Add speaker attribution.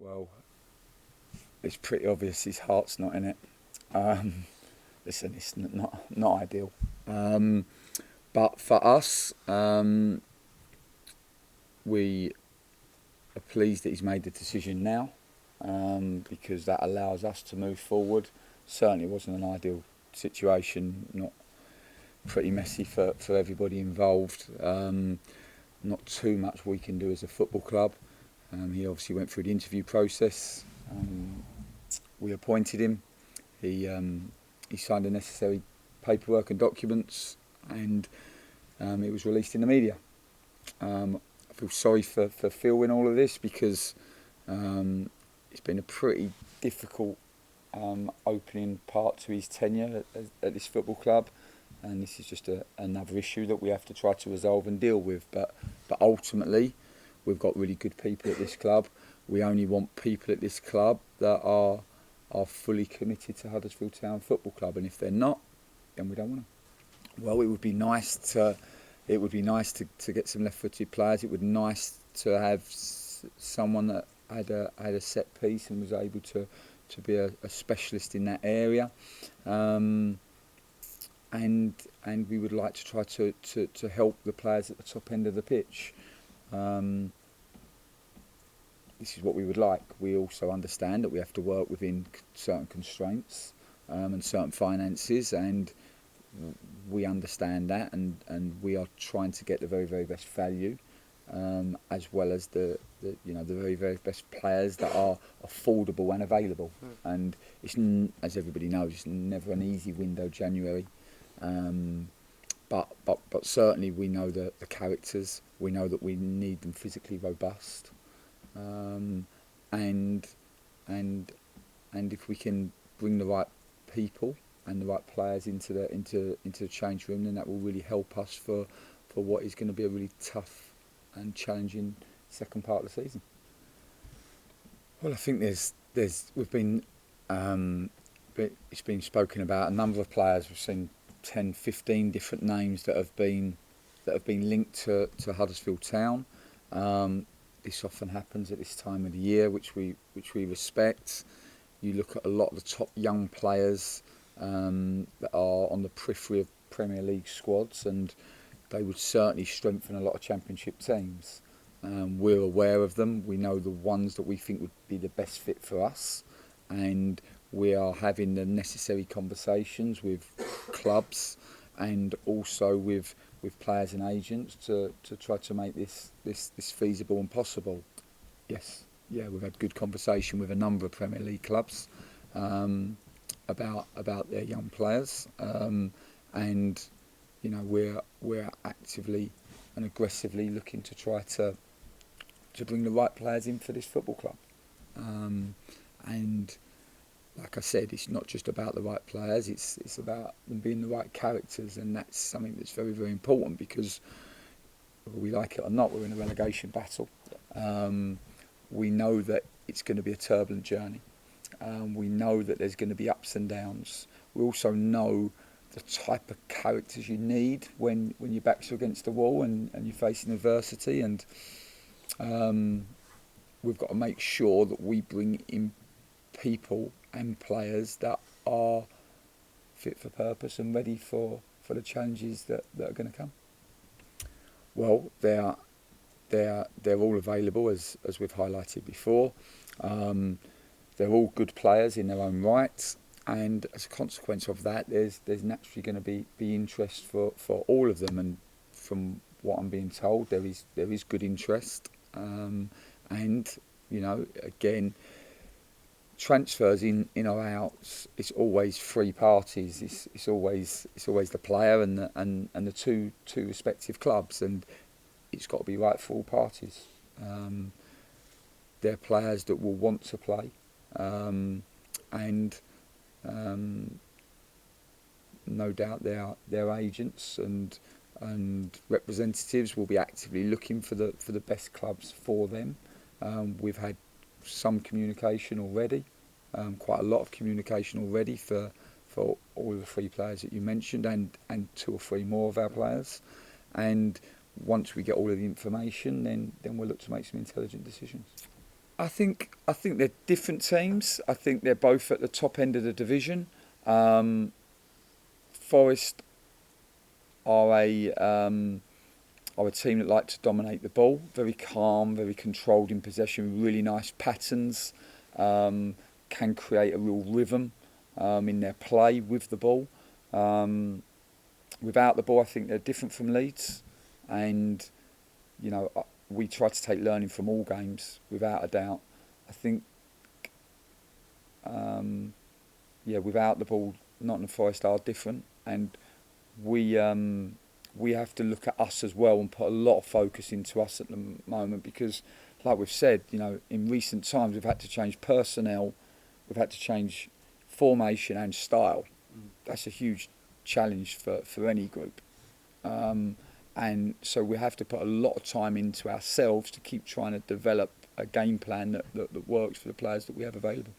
Speaker 1: Well, it's pretty obvious his heart's not in it. Listen, it's not ideal. But for us, we are pleased that he's made the decision now, because that allows us to move forward. Certainly, it wasn't an ideal situation. Not pretty messy for everybody involved. Not too much we can do as a football club. He obviously went through the interview process. We appointed him. He signed the necessary paperwork and documents, and it was released in the media. I feel sorry for Phil in all of this, because it's been a pretty difficult opening part to his tenure at this football club, and this is just another issue that we have to try to resolve and deal with. But ultimately, we've got really good people at this club. We only want people at this club that are fully committed to Huddersfield Town Football Club, and if they're not, then we don't want them. Well, it would be nice to get some left-footed players. It would be nice to have someone that had a set piece and was able to be a specialist in that area. And we would like to try to help the players at the top end of the pitch. This is what we would like. We also understand that we have to work within certain constraints and certain finances, and we understand that, and we are trying to get the very, very best value, as well as the very, very best players that are affordable and available. And it's, as everybody knows, it's never an easy window, January. But certainly we know the characters. We know that we need them physically robust, and if we can bring the right people and the right players into the change room, then that will really help us for what is going to be a really tough and challenging second part of the season. Well, I think it's been spoken about, a number of players. We've seen 10, 15 different names that have been linked to Huddersfield Town. This often happens at this time of the year, which we respect. You look at a lot of the top young players that are on the periphery of Premier League squads, and they would certainly strengthen a lot of Championship teams. We're aware of them. We know the ones that we think would be the best fit for us, and we are having the necessary conversations with clubs and also with players and agents to try to make this feasible and possible. Yes, yeah, we've had good conversation with a number of Premier League clubs about their young players, and we're actively and aggressively looking to try to bring the right players in for this football club. And like I said, it's not just about the right players, it's about them being the right characters, and that's something that's very, very important, because whether we like it or not, we're in a relegation battle. We know that it's going to be a turbulent journey. We know that there's going to be ups and downs. We also know the type of characters you need when your back's against the wall and you're facing adversity, and we've got to make sure that we bring in people and players that are fit for purpose and ready for the challenges that are going to come. Well, they're all available, as we've highlighted before. They're all good players in their own right, and as a consequence of that, there's naturally going to be interest for all of them. And from what I'm being told, there is good interest. And again, transfers in or out, it's always three parties. It's always the player and the two respective clubs, and it's got to be right for all parties. They're players that will want to play, and no doubt their agents and representatives will be actively looking for the best clubs for them. We've had some communication already, quite a lot of communication already for all of the three players that you mentioned, and two or three more of our players. And once we get all of the information, then we'll look to make some intelligent decisions. I think they're different teams. I think they're both at the top end of the division. Forest are a team that like to dominate the ball, very calm, very controlled in possession, really nice patterns, can create a real rhythm in their play with the ball. Without the ball, I think they're different from Leeds, and we try to take learning from all games without a doubt. I think, without the ball, Nottingham Forest are different, and we we have to look at us as well and put a lot of focus into us at the moment because, like we've said, in recent times we've had to change personnel, we've had to change formation and style. That's a huge challenge for any group. And so we have to put a lot of time into ourselves to keep trying to develop a game plan that works for the players that we have available.